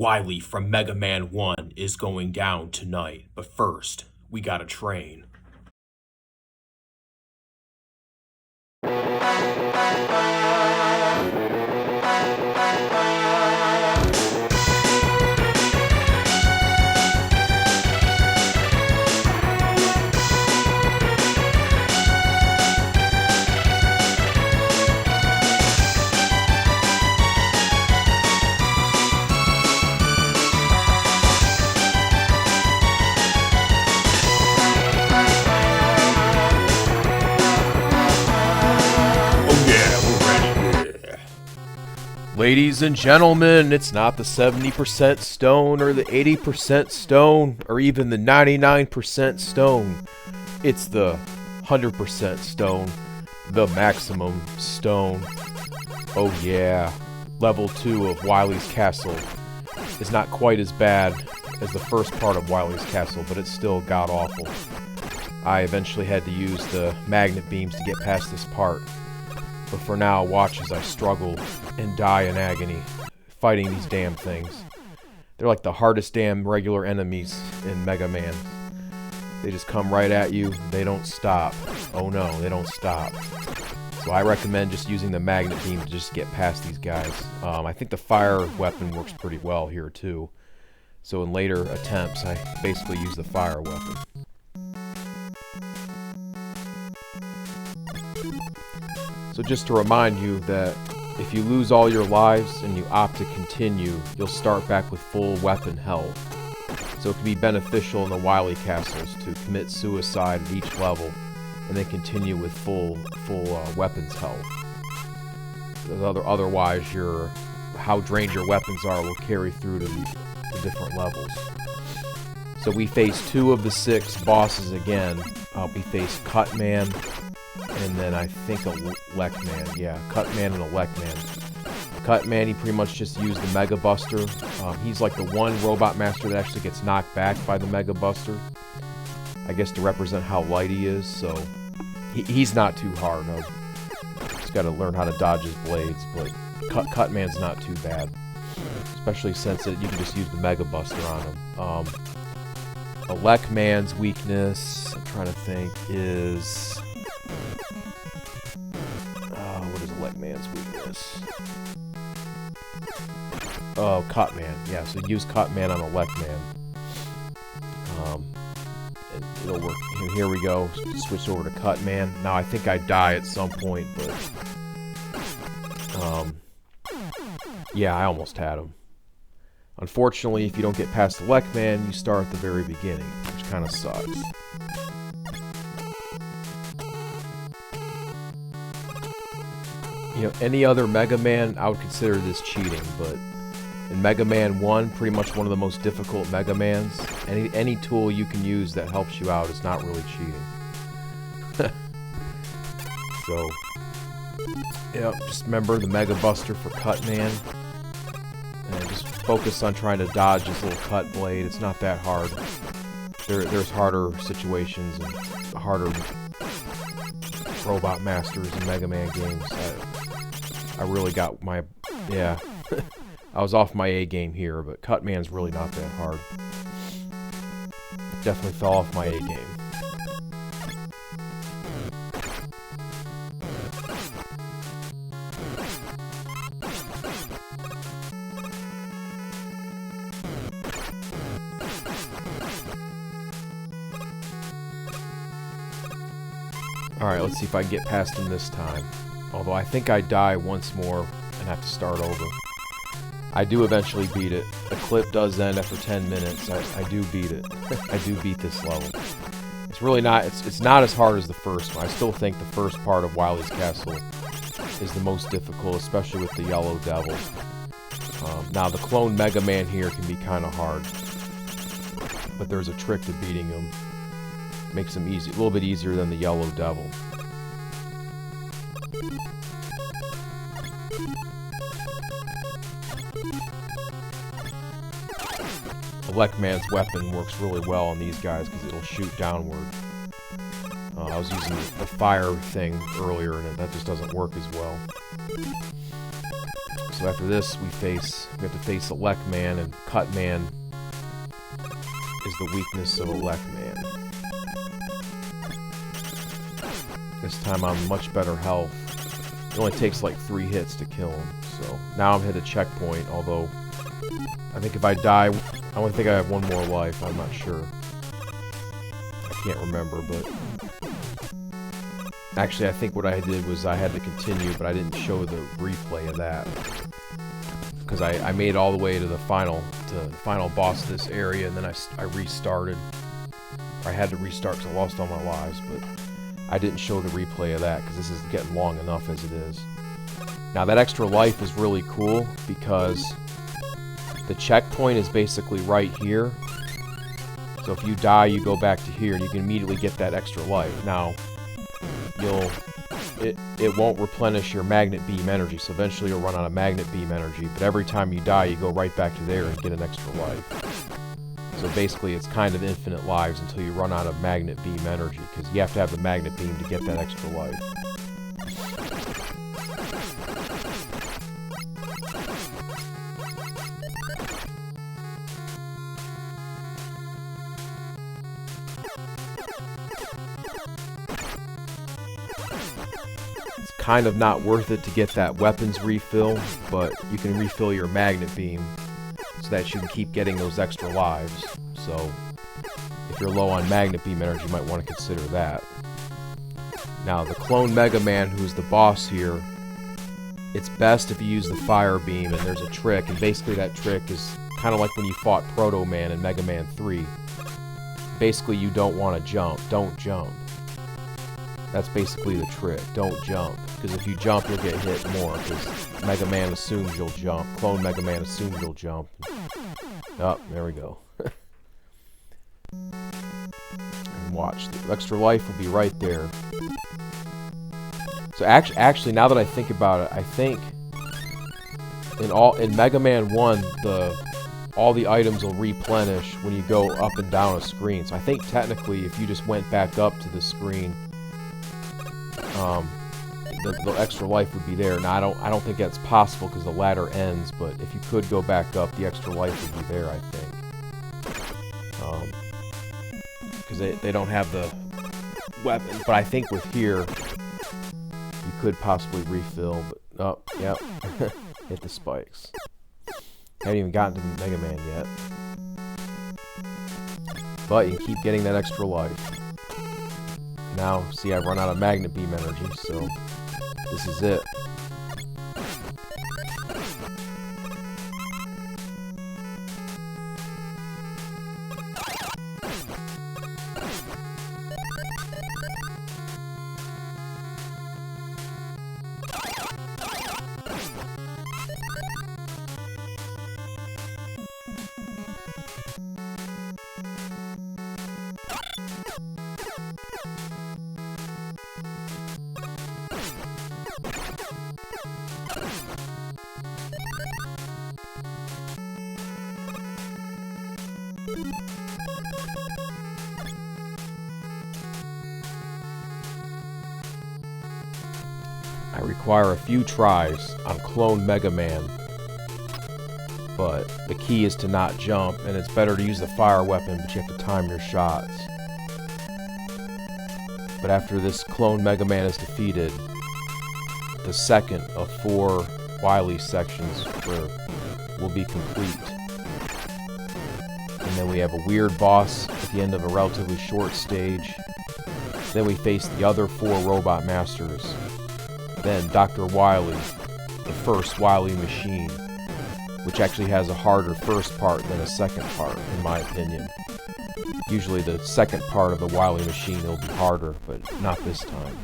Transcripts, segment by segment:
Wily from Mega Man 1 is going down tonight, but first, we gotta train. Ladies and gentlemen, it's not the 70% stone or the 80% stone or even the 99% stone. It's the 100% stone, the maximum stone. Oh yeah, level 2 of Wily's Castle is not quite as bad as the first part of Wily's Castle, but it's still god-awful. I eventually had to use the magnet beams to get past this part. But for now, watch as I struggle and die in agony, fighting these damn things. They're like the hardest damn regular enemies in Mega Man. They just come right at you, they don't stop. Oh no, they don't stop. So I recommend just using the magnet beam to just get past these guys. I think the fire weapon works pretty well here too. So in later attempts, I basically use the fire weapon. So just to remind you that if you lose all your lives and you opt to continue, you'll start back with full weapon health. So it can be beneficial in the Wily castles to commit suicide at each level and then continue with full weapons health. Otherwise, how drained your weapons are will carry through to the different levels. So we face 2 of the 6 bosses again. We face Cutman, and then I think a Leckman. Yeah, Cutman and a Leckman. Cutman, he pretty much just used the Mega Buster. He's like the one Robot Master that actually gets knocked back by the Mega Buster. I guess to represent how light he is, so he's not too hard. Just got to learn how to dodge his blades, but Cutman's not too bad. Especially since you can just use the Mega Buster on him. A Leckman's weakness, I'm trying to think, is... what is a Leckman's weakness? Oh, Cutman. Yeah, so use Cutman on a Leckman. And it'll work. And here we go. Switch over to Cutman. Now, I think I die at some point, but... yeah, I almost had him. Unfortunately, if you don't get past the Leckman, you start at the very beginning, which kind of sucks. You know, any other Mega Man, I would consider this cheating, but in Mega Man 1, pretty much one of the most difficult Mega Mans, any tool you can use that helps you out is not really cheating. So, yeah, just remember the Mega Buster for Cutman, and just focus on trying to dodge his little cut blade. It's not that hard. There's harder situations and harder Robot Masters in Mega Man games. I really got my... yeah. I was off my A game here, but Cutman's really not that hard. Definitely fell off my A game. Alright, let's see if I can get past him this time. Although I think I die once more and have to start over. I do eventually beat it. The clip does end after 10 minutes. I do beat it. I do beat this level. It's really not... It's not as hard as the first one. I still think the first part of Wily's Castle is the most difficult, especially with the Yellow Devil. Now, the clone Mega Man here can be kind of hard. But there's a trick to beating him. Makes him easy, a little bit easier than the Yellow Devil. The Leckman's weapon works really well on these guys because it'll shoot downward. I was using the fire thing earlier and that just doesn't work as well. So after this, we have to face Elect Man, and Cut Man is the weakness of Elect Man. This time I'm much better health. It only takes like 3 hits to kill him. So now I'm hit a checkpoint, although I think if I die, I only think I have 1 more life. I'm not sure. I can't remember, but actually I think what I did was I had to continue, but I didn't show the replay of that. Because I made it all the way to the final boss of this area, and then I restarted. I had to restart because I lost all my lives, but I didn't show the replay of that because this is getting long enough as it is. Now that extra life is really cool because the checkpoint is basically right here. So if you die, you go back to here and you can immediately get that extra life. Now, it won't replenish your magnet beam energy, so eventually you'll run out of magnet beam energy, but every time you die, you go right back to there and get an extra life. So basically, it's kind of infinite lives until you run out of magnet beam energy, because you have to have the magnet beam to get that extra life. It's kind of not worth it to get that weapons refill, but you can refill your magnet beam so that you can keep getting those extra lives. So if you're low on magnet beam energy, you might want to consider that. Now the clone Mega Man, who's the boss here, it's best if you use the fire beam, and there's a trick, and basically that trick is kind of like when you fought Proto Man in Mega Man 3. Basically you don't want to jump. Don't jump. That's basically the trick. Don't jump. Because if you jump, you'll get hit more. Because Mega Man assumes you'll jump. Clone Mega Man assumes you'll jump. Oh, there we go. And watch. The extra life will be right there. So actually, now that I think about it, I think in Mega Man 1, all the items will replenish when you go up and down a screen. So I think technically, if you just went back up to the screen, the extra life would be there. Now I don't think that's possible because the ladder ends, but if you could go back up, the extra life would be there, I think. Because they don't have the weapon, but I think with here you could possibly refill, but oh, yep. Hit the spikes. Haven't even gotten to Mega Man yet. But you can keep getting that extra life. Now, see, I've run out of magnet beam energy, so this is it. I require a few tries on Clone Mega Man, but the key is to not jump, and it's better to use the fire weapon, but you have to time your shots. But after this Clone Mega Man is defeated, the second of 4 Wily sections will be complete. And then we have a weird boss at the end of a relatively short stage. Then we face the other 4 Robot Masters. Then Dr. Wily, the first Wily machine, which actually has a harder first part than a second part, in my opinion. Usually the second part of the Wily machine will be harder, but not this time.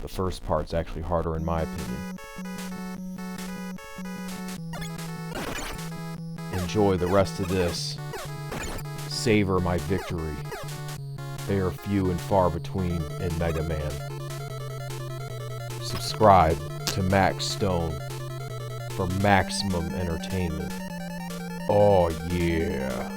The first part's actually harder, in my opinion. Enjoy the rest of this. Savor my victory. They are few and far between in Mega Man. Subscribe to Max Stone for maximum entertainment. Oh yeah.